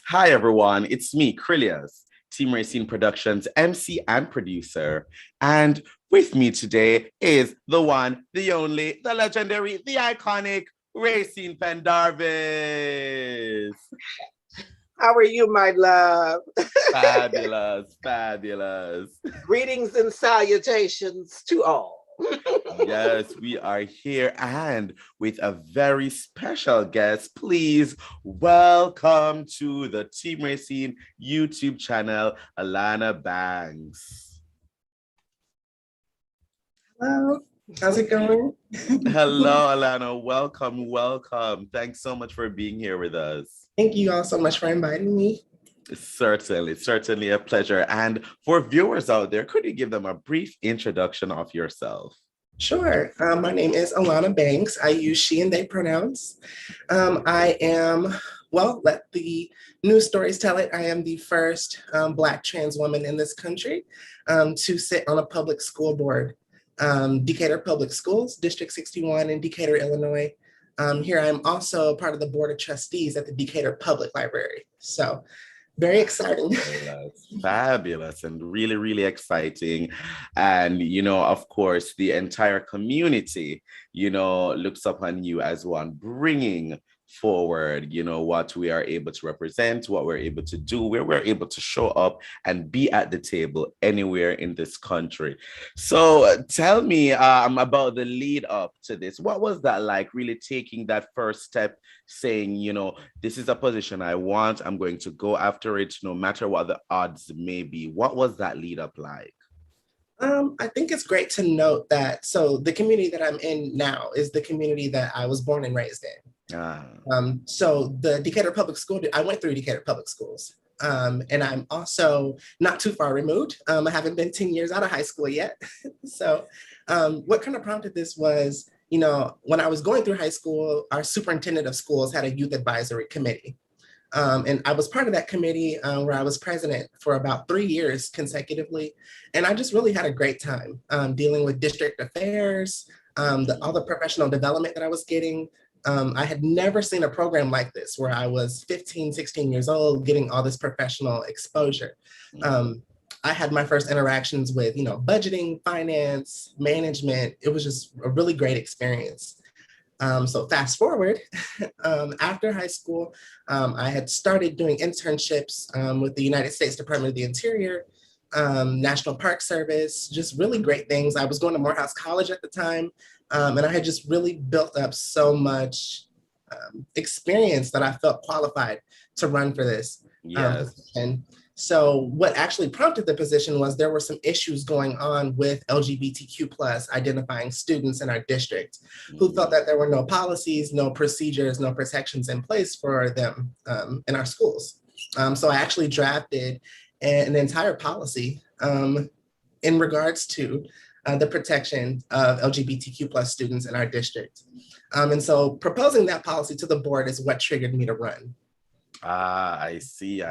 Hi, everyone. It's me, Krylios, Team Rayceen Productions MC and producer. And with me today is the one, the only, the legendary, the iconic Rayceen Pendarvis. How are you, my love? Fabulous, fabulous. Greetings and salutations to all. Yes, we are here and with a very special guest. Please welcome to the Team Racing YouTube channel, Alana Banks. Hello, how's it going? Hello, Alana. Welcome, welcome. Thanks so much for being here with us. Thank you all so much for inviting me. Certainly a pleasure. And for viewers out there, could you give them a brief introduction of yourself? Sure. My name is Alana Banks. I use she and they pronouns. I am, well, let the news stories tell it, I am the first Black trans woman in this country to sit on a public school board. Decatur Public Schools, District 61 in Decatur, Illinois. Here I'm also part of the Board of Trustees at the Decatur Public Library. So very exciting. Fabulous and really, really exciting. And, of course, the entire community, looks upon you as one bringing forward, what we are able to represent, what we're able to do, where we're able to show up and be at the table anywhere in this country. So tell me about the lead up to this. What was that like, really taking that first step, saying, this is a position I want, I'm going to go after it, no matter what the odds may be. What was that lead up like? I think it's great to note that, so the community that I'm in now is the community that I was born and raised in. So the Decatur Public School, I went through Decatur Public Schools. And I'm also not too far removed. I haven't been 10 years out of high school yet. So what kind of prompted this was, when I was going through high school, our superintendent of schools had a youth advisory committee. And I was part of that committee where I was president for about 3 years consecutively. And I just really had a great time dealing with district affairs, all the professional development that I was getting. I had never seen a program like this where I was 15, 16 years old, getting all this professional exposure. I had my first interactions with, budgeting, finance, management. It was just a really great experience. So fast forward, after high school, I had started doing internships with the United States Department of the Interior, National Park Service, just really great things. I was going to Morehouse College at the time. And I had just really built up so much experience that I felt qualified to run for this position. So what actually prompted the position was there were some issues going on with LGBTQ plus identifying students in our district who felt that there were no policies, no procedures, no protections in place for them in our schools. So I actually drafted an entire policy in regards to the protection of LGBTQ plus students in our district. And so proposing that policy to the board is what triggered me to run. I see.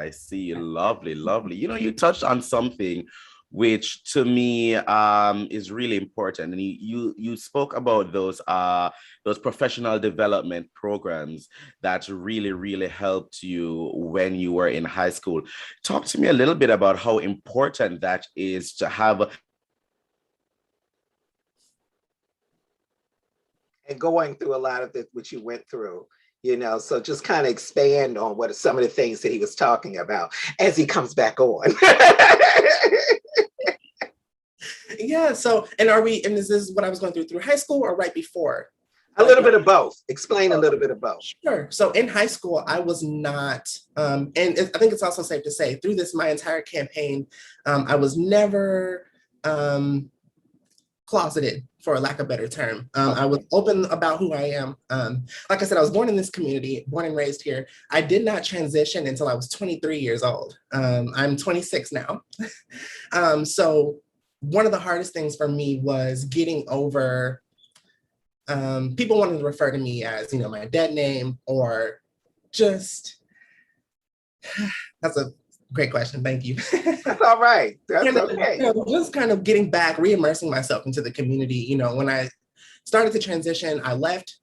Lovely, lovely. You touched on something which to me is really important. And you spoke about those professional development programs that really, really helped you when you were in high school. Talk to me a little bit about how important that is to have. And going through a lot of it, which you went through, so just kind of expand on what are some of the things that he was talking about as he comes back on. Yeah, so, and is this what I was going through high school or right before? A little bit of both. Explain a little bit of both. Sure. So in high school, I was not, and I think it's also safe to say through my entire campaign, I was never closeted, for lack of a better term. I was open about who I am. Like I said, I was born in this community, born and raised here. I did not transition until I was 23 years old. I'm 26 now. So one of the hardest things for me was getting over people wanting to refer to me as, my dead name or just, that's a great question. Thank you. That's all right. That's okay. Just kind of getting back, re-immersing myself into the community. When I started to transition, I left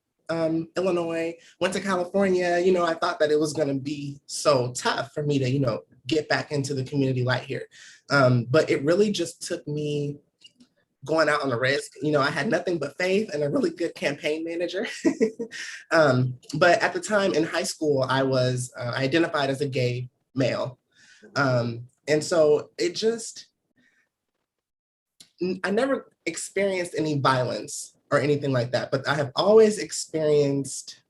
Illinois, went to California. You know, I thought that it was going to be so tough for me to, you know, get back into the community light here. But it really just took me going out on a risk. You know, I had nothing but faith and a really good campaign manager. But at the time in high school, I was identified as a gay male. And so it just, I never experienced any violence or anything like that, but I have always experienced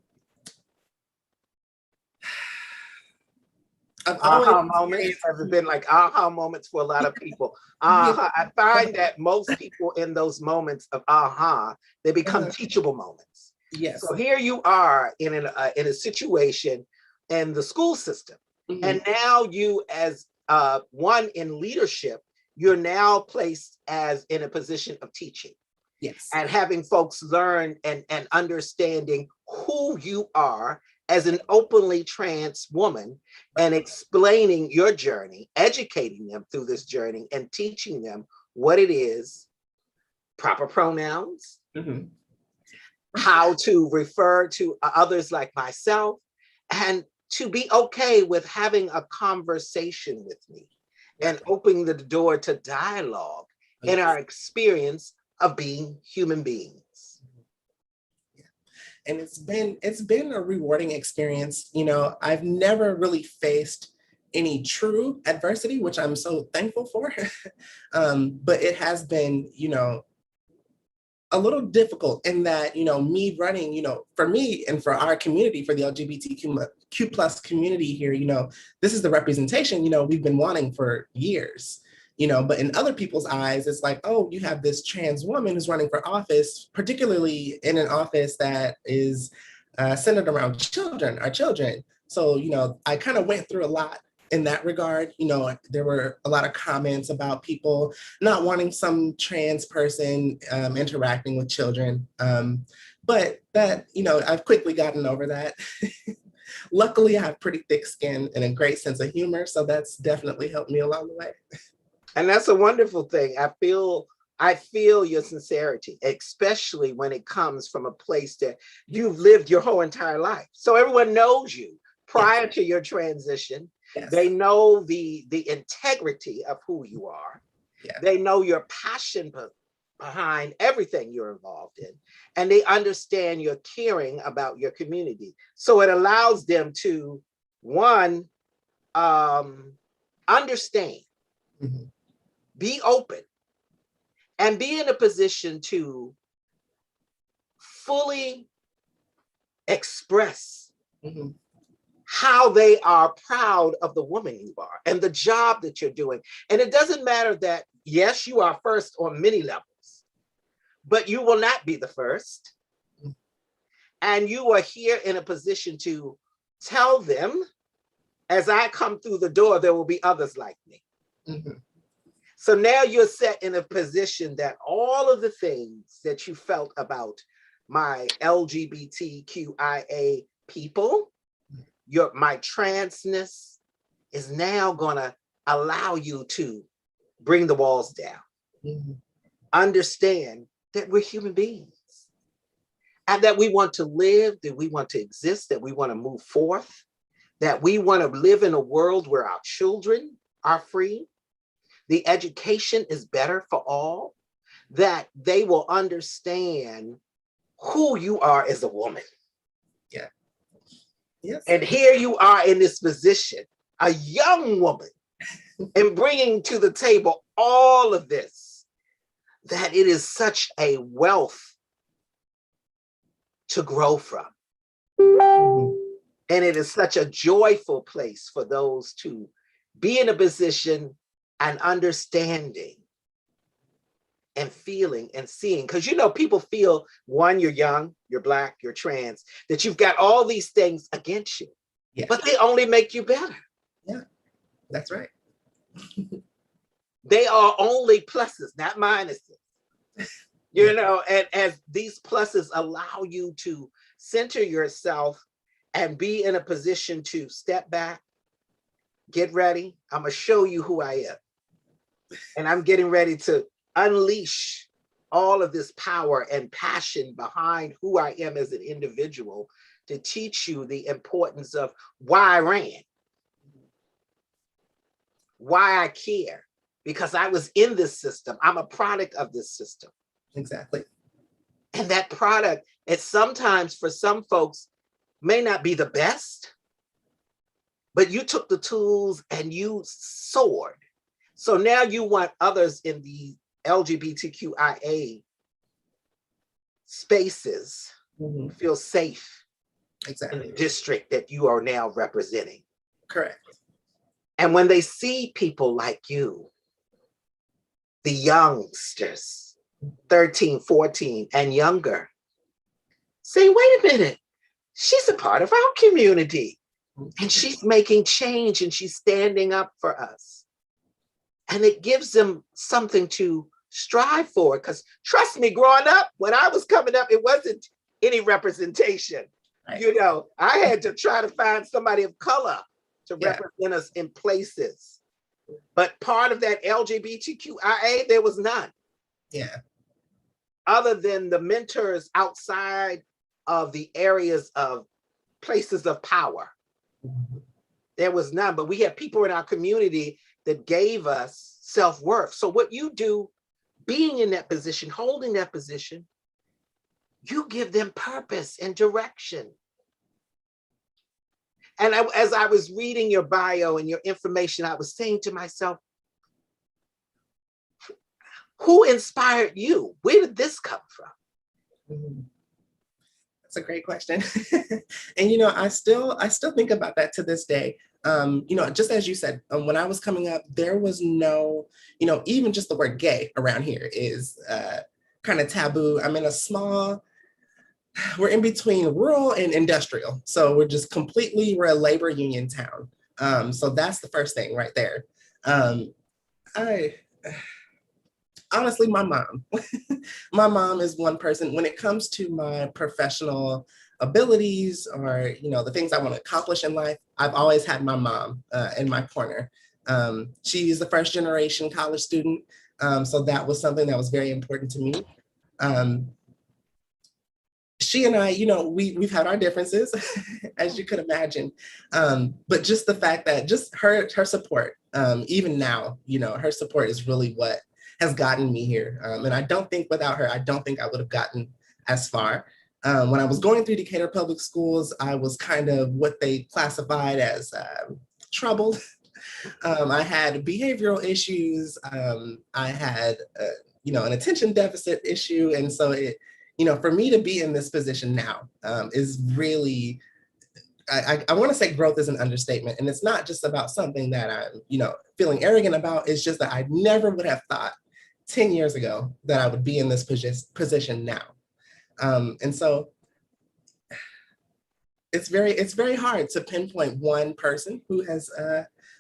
aha moments. Has it been like aha moments for a lot of people? I find that most people in those moments of aha, they become teachable moments. Yes. So here you are in a situation in the school system, and now you, as one in leadership, you're now placed as in a position of teaching. Yes. And having folks learn and understanding who you are as an openly trans woman, and explaining your journey, educating them through this journey, and teaching them what it is, proper pronouns, how to refer to others like myself, and to be okay with having a conversation with me and opening the door to dialogue in our experience of being human beings. And it's been a rewarding experience. You know, I've never really faced any true adversity, which I'm so thankful for. But it has been, you know, a little difficult in that, you know, me running, you know, for me and for our community, for the LGBTQ plus community here, you know, this is the representation, you know, we've been wanting for years. You know, but in other people's eyes, it's like, oh, you have this trans woman who's running for office, particularly in an office that is centered around children, our children. So, you know, I kind of went through a lot in that regard. You know, there were a lot of comments about people not wanting some trans person interacting with children. But that, you know, I've quickly gotten over that. Luckily, I have pretty thick skin and a great sense of humor. So that's definitely helped me along the way. And that's a wonderful thing. I feel your sincerity, especially when it comes from a place that you've lived your whole entire life. So everyone knows you prior to your transition. Yes. They know the integrity of who you are. Yeah. They know your passion behind everything you're involved in. And they understand your caring about your community. So it allows them to, one, understand, be open, and be in a position to fully express how they are proud of the woman you are and the job that you're doing. And it doesn't matter that, yes, you are first on many levels, but you will not be the first. And you are here in a position to tell them, as I come through the door, there will be others like me. So now you're set in a position that all of the things that you felt about my LGBTQIA people, my transness, is now gonna allow you to bring the walls down. Understand that we're human beings and that we want to live, that we want to exist, that we want to move forth, that we want to live in a world where our children are free. The education is better for all, that they will understand who you are as a woman. Yeah. Yes. And here you are in this position, a young woman, and bringing to the table all of this, that it is such a wealth to grow from. And it is such a joyful place for those to be in a position and understanding and feeling and seeing. Because, you know, people feel, one, you're young, you're Black, you're trans, that you've got all these things against you, but they only make you better. Yeah, that's right. They are only pluses, not minuses. You know, and as these pluses allow you to center yourself and be in a position to step back, get ready, I'm gonna show you who I am. And I'm getting ready to unleash all of this power and passion behind who I am as an individual to teach you the importance of why I ran, why I care, because I was in this system. I'm a product of this system. Exactly. And that product, it sometimes for some folks may not be the best, but you took the tools and you soared. So now you want others in the LGBTQIA spaces feel safe in the district that you are now representing. Correct. And when they see people like you, the youngsters, 13, 14 and younger, say, wait a minute, she's a part of our community and she's making change and she's standing up for us. And it gives them something to strive for, because trust me, growing up, when I was coming up, it wasn't any representation. Right. You know, I had to try to find somebody of color to represent us in places. But part of that LGBTQIA, there was none. Yeah. Other than the mentors outside of the areas of places of power. There was none, but we had people in our community that gave us self-worth. So what you do, being in that position, holding that position, you give them purpose and direction. And as I was reading your bio and your information, I was saying to myself, who inspired you? Where did this come from? That's a great question. And, you know, I still think about that to this day. You know, just as you said, when I was coming up, there was no, you know, even just the word gay around here is kind of taboo. I'm in a small, we're in between rural and industrial. So we're a labor union town. So that's the first thing right there. Honestly, my mom. My mom is one person when it comes to my professional abilities or, you know, the things I want to accomplish in life. I've always had my mom in my corner. She's the first generation college student. So that was something that was very important to me. She and I, you know, we've had our differences, as you could imagine. But just the fact that just her support, even now, you know, her support is really what has gotten me here. And I don't think without her, I don't think I would have gotten as far. When I was going through Decatur Public Schools, I was kind of what they classified as troubled. I had behavioral issues. I had, you know, an attention deficit issue. And so it, you know, for me to be in this position now is really, I want to say growth is an understatement. And it's not just about something that I'm, you know, feeling arrogant about. It's just that I never would have thought 10 years ago that I would be in this position now. And so it's very hard to pinpoint one person who has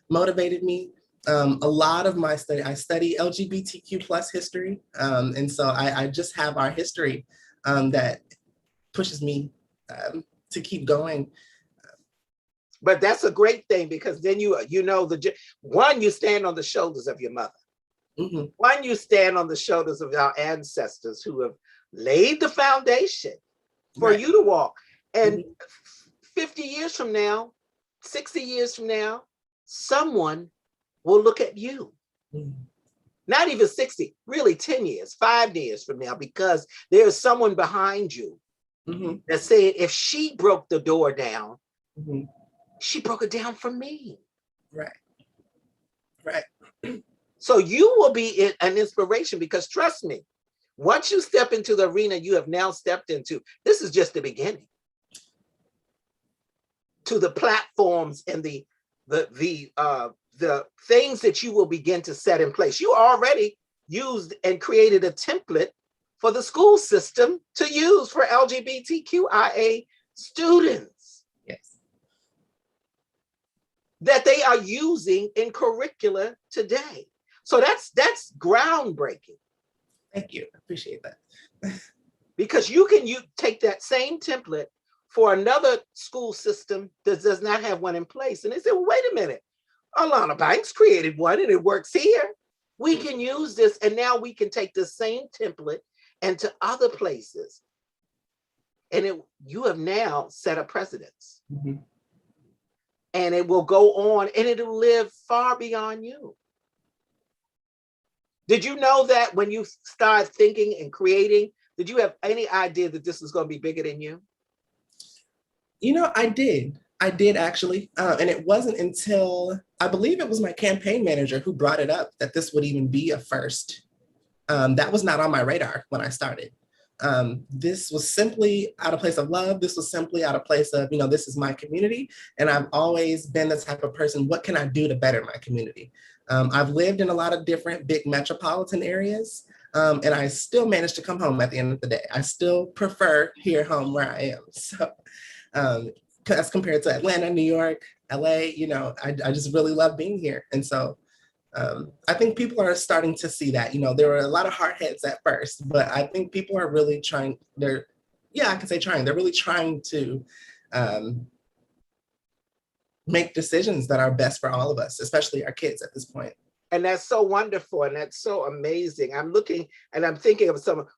motivated me. A lot of my study, I study LGBTQ plus history. And so I just have our history that pushes me to keep going. But that's a great thing, because then you know, one, you stand on the shoulders of your mother. Mm-hmm. One, you stand on the shoulders of our ancestors who have laid the foundation for you to walk. And 50 years from now, 60 years from now, someone will look at you. Not even 60, really 10 years, 5 years from now, because there's someone behind you that said, if she broke the door down, she broke it down for me. Right. Right. So you will be an inspiration, because trust me, once you step into the arena you have now stepped into, this is just the beginning. To the platforms and the things that you will begin to set in place. You already used and created a template for the school system to use for LGBTQIA students. Yes. That they are using in curricula today. So that's groundbreaking. Thank you. I appreciate that. Because you take that same template for another school system that does not have one in place. And they say, well, wait a minute, Alana Banks created one and it works here. We can use this, and now we can take the same template and to other places. And you have now set a precedence. Mm-hmm. And it will go on and it'll live far beyond you. Did you know that when you start thinking and creating, did you have any idea that this was going to be bigger than you? You know, I did. I did actually. And it wasn't until, I believe it was my campaign manager who brought it up that this would even be a first. That was not on my radar when I started. This was simply out of place of love. This was simply out of place of, this is my community. And I've always been the type of person, what can I do to better my community? I've lived in a lot of different big metropolitan areas. And I still managed to come home at the end of the day. I still prefer here home where I am. So as compared to Atlanta, New York, LA, I just really love being here. And so I think people are starting to see that. There were a lot of hard heads at first, but I think people are really trying. They're really trying to make decisions that are best for all of us, especially our kids at this point. And that's so wonderful. And that's so amazing. I'm looking and I'm thinking of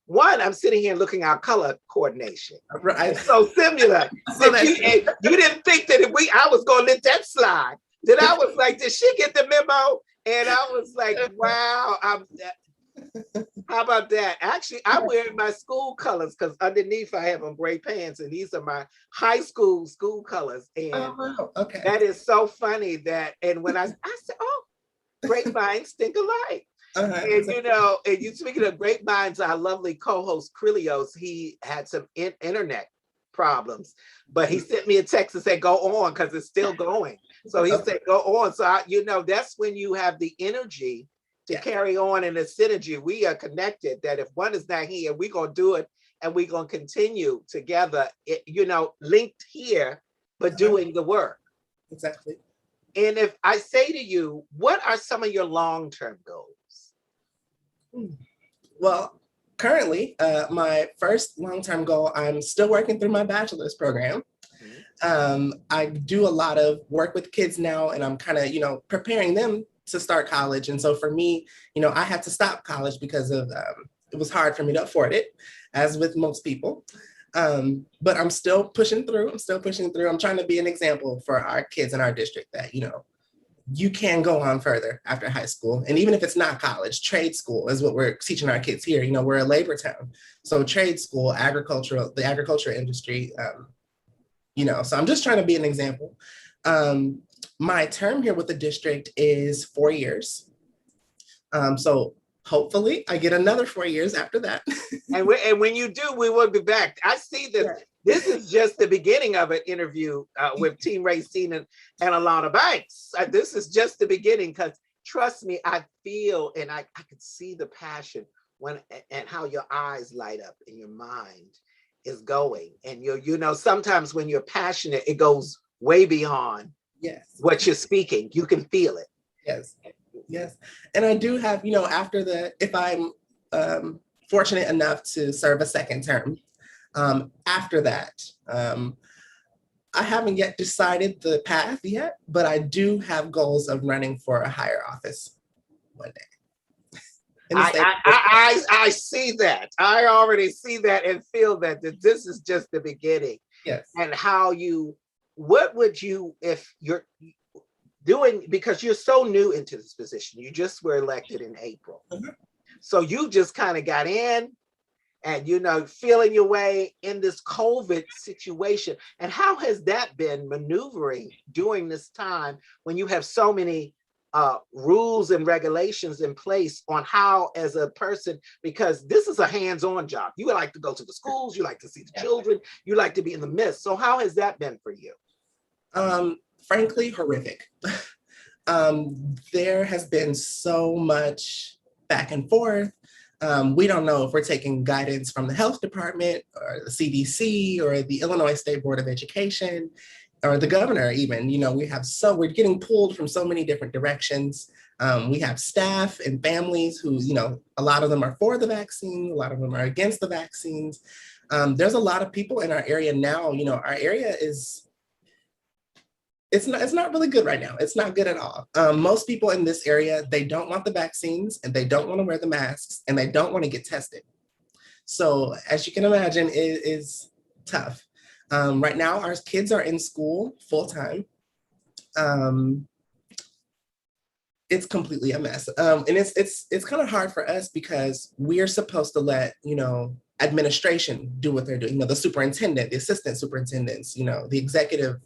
I'm sitting here looking at our color coordination. Right. It's so similar. You didn't think that I was going to let that slide. Then I was like, did she get the memo? And I was like, wow, how about that? Actually, I'm wearing my school colors because underneath I have on gray pants, and these are my high school colors. And okay. That is so funny and when I said, oh, grapevines think alike. Uh-huh. And you speaking of grapevines, our lovely co-host Krylios, he had some internet problems, but he sent me a text and said, go on, because it's still going. So he said, go on. So, that's when you have the energy to carry on in a synergy. We are connected that if one is not here, we're going to do it and we're going to continue together, linked here, but doing the work. Exactly. And if I say to you, what are some of your long-term goals? Well, currently, my first long-term goal, I'm still working through my bachelor's program. I do a lot of work with kids now, and I'm kind of, preparing them to start college. And so for me, I had to stop college because of, it was hard for me to afford it, as with most people. But I'm still pushing through. I'm trying to be an example for our kids in our district that, you can go on further after high school. And even if it's not college, trade school is what we're teaching our kids here. We're a labor town. So trade school, the agriculture industry, so I'm just trying to be an example. My term here with the district is 4 years. So hopefully I get another 4 years after that. and when you do, we will be back. I see this. Yeah. This is just the beginning of an interview with Team Rayceen and Alana Banks. This is just the beginning, because trust me, I feel and I could see the passion and how your eyes light up and your mind is going. And sometimes when you're passionate, it goes way beyond what you're speaking. You can feel it. Yes. And I do have, if I'm fortunate enough to serve a second term, after that, I haven't yet decided the path yet, but I do have goals of running for a higher office one day. I see that. I already see that and feel that this is just the beginning. Yes. And what would you, if you're doing, because you're so new into this position, you just were elected in April. Mm-hmm. So you just kind of got in and, feeling your way in this COVID situation. And how has that been maneuvering during this time when you have so many rules and regulations in place on how, as a person, because this is a hands-on job. You like to go to the schools, you like to see the children, you like to be in the midst. So how has that been for you? Frankly, horrific. There has been so much back and forth. We don't know if we're taking guidance from the health department or the CDC or the Illinois State Board of Education or the governor even. We're getting pulled from so many different directions. We have staff and families who, a lot of them are for the vaccine, a lot of them are against the vaccines. There's a lot of people in our area now. Our area it's not really good right now. It's not good at all. Most people in this area, they don't want the vaccines and they don't want to wear the masks and they don't want to get tested. So as you can imagine, it is tough. Right now, our kids are in school full time. It's completely a mess. And it's kind of hard for us because we're supposed to let, administration do what they're doing, the superintendent, the assistant superintendents, the executive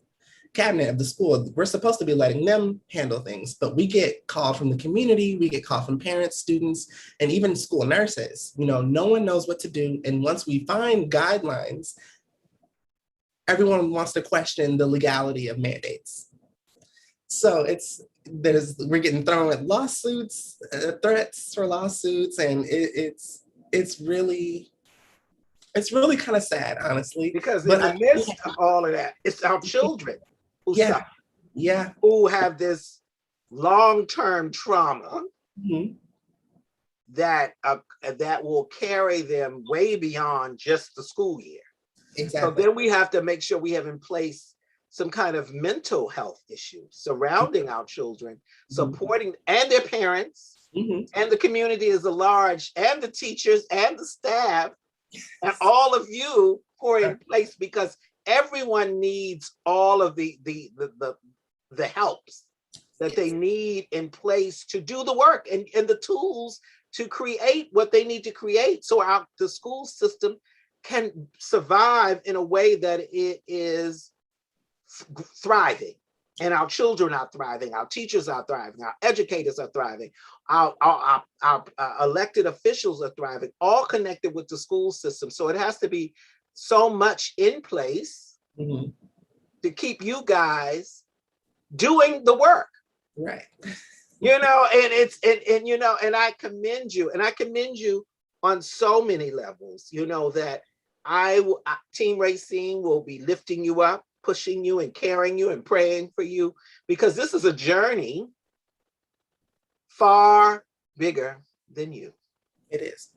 cabinet of the school. We're supposed to be letting them handle things, but we get called from the community, we get called from parents, students, and even school nurses. No one knows what to do. And once we find guidelines, everyone wants to question the legality of mandates. So we're getting thrown at lawsuits, threats for lawsuits, and it's really kind of sad, honestly. Because in the midst of all of that, it's our children who suffer, who have this long-term trauma that will carry them way beyond just the school year. Exactly. So then we have to make sure we have in place some kind of mental health issues surrounding our children, supporting and their parents and the community as a large, and the teachers and the staff and all of you who are in place, because everyone needs all of the helps that they need in place to do the work and the tools to create what they need to create so the school system can survive in a way that it is thriving, and our children are thriving, our teachers are thriving, our educators are thriving, our elected officials are thriving, all connected with the school system. So it has to be so much in place to keep you guys doing the work. Right. And I commend you on so many levels, that Team Rayceen will be lifting you up, pushing you and carrying you and praying for you, because this is a journey far bigger than you. It is.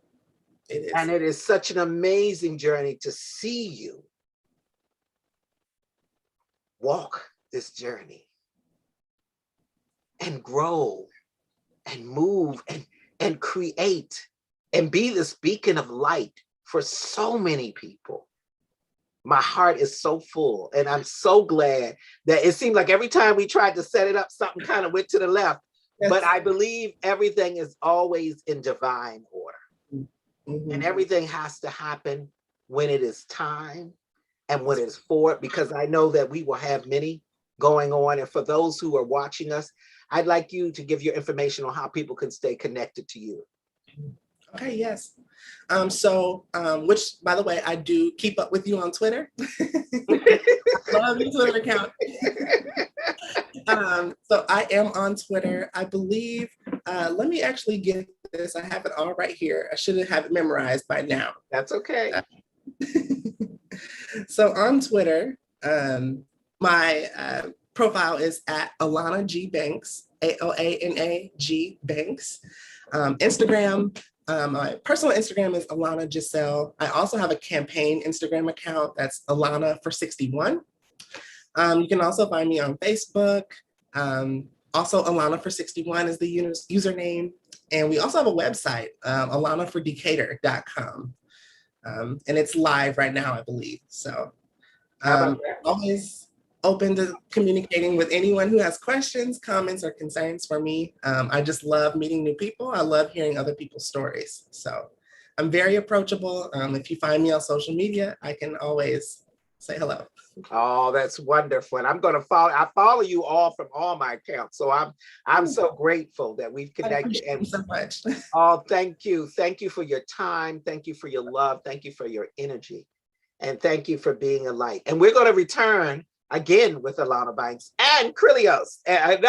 And it is such an amazing journey to see you walk this journey and grow and move and create and be this beacon of light for so many people. My heart is so full, and I'm so glad that it seemed like every time we tried to set it up, something kind of went to the left. Yes. But I believe everything is always in divine order. And everything has to happen when it is time and when it's for it, because I know that we will have many going on. And for those who are watching us, I'd like you to give your information on how people can stay connected to you. Okay, yes. Which, by the way, I do keep up with you on Twitter. I love your Twitter account. So I am on Twitter, I believe. Let me actually get this. I have it all right here. I should have it memorized by now. That's okay. So on Twitter, my profile is at Alana G Banks, ALANA Banks. Instagram, my personal Instagram is Alana Giselle. I also have a campaign Instagram account that's Alana for 61. You can also find me on Facebook. Also, Alana for 61 is the username. And we also have a website, alanafordecatur.com. And it's live right now, I believe. So always open to communicating with anyone who has questions, comments, or concerns for me. I just love meeting new people. I love hearing other people's stories. So I'm very approachable. If you find me on social media, I can always say hello. Oh, that's wonderful. And I'm going to I follow you all from all my accounts. So I'm so grateful that we've connected. And so much. Oh, thank you. Thank you for your time. Thank you for your love. Thank you for your energy. And thank you for being a light. And we're going to return again with Alana Banks and Krylios. And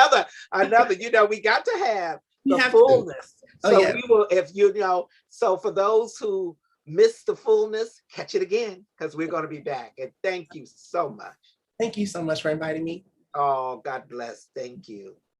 another, we got to have the fullness. So we will, so for those who miss the fullness, catch it again, because we're going to be back. And thank you so much. Thank you so much for inviting me. Oh, God bless. Thank you.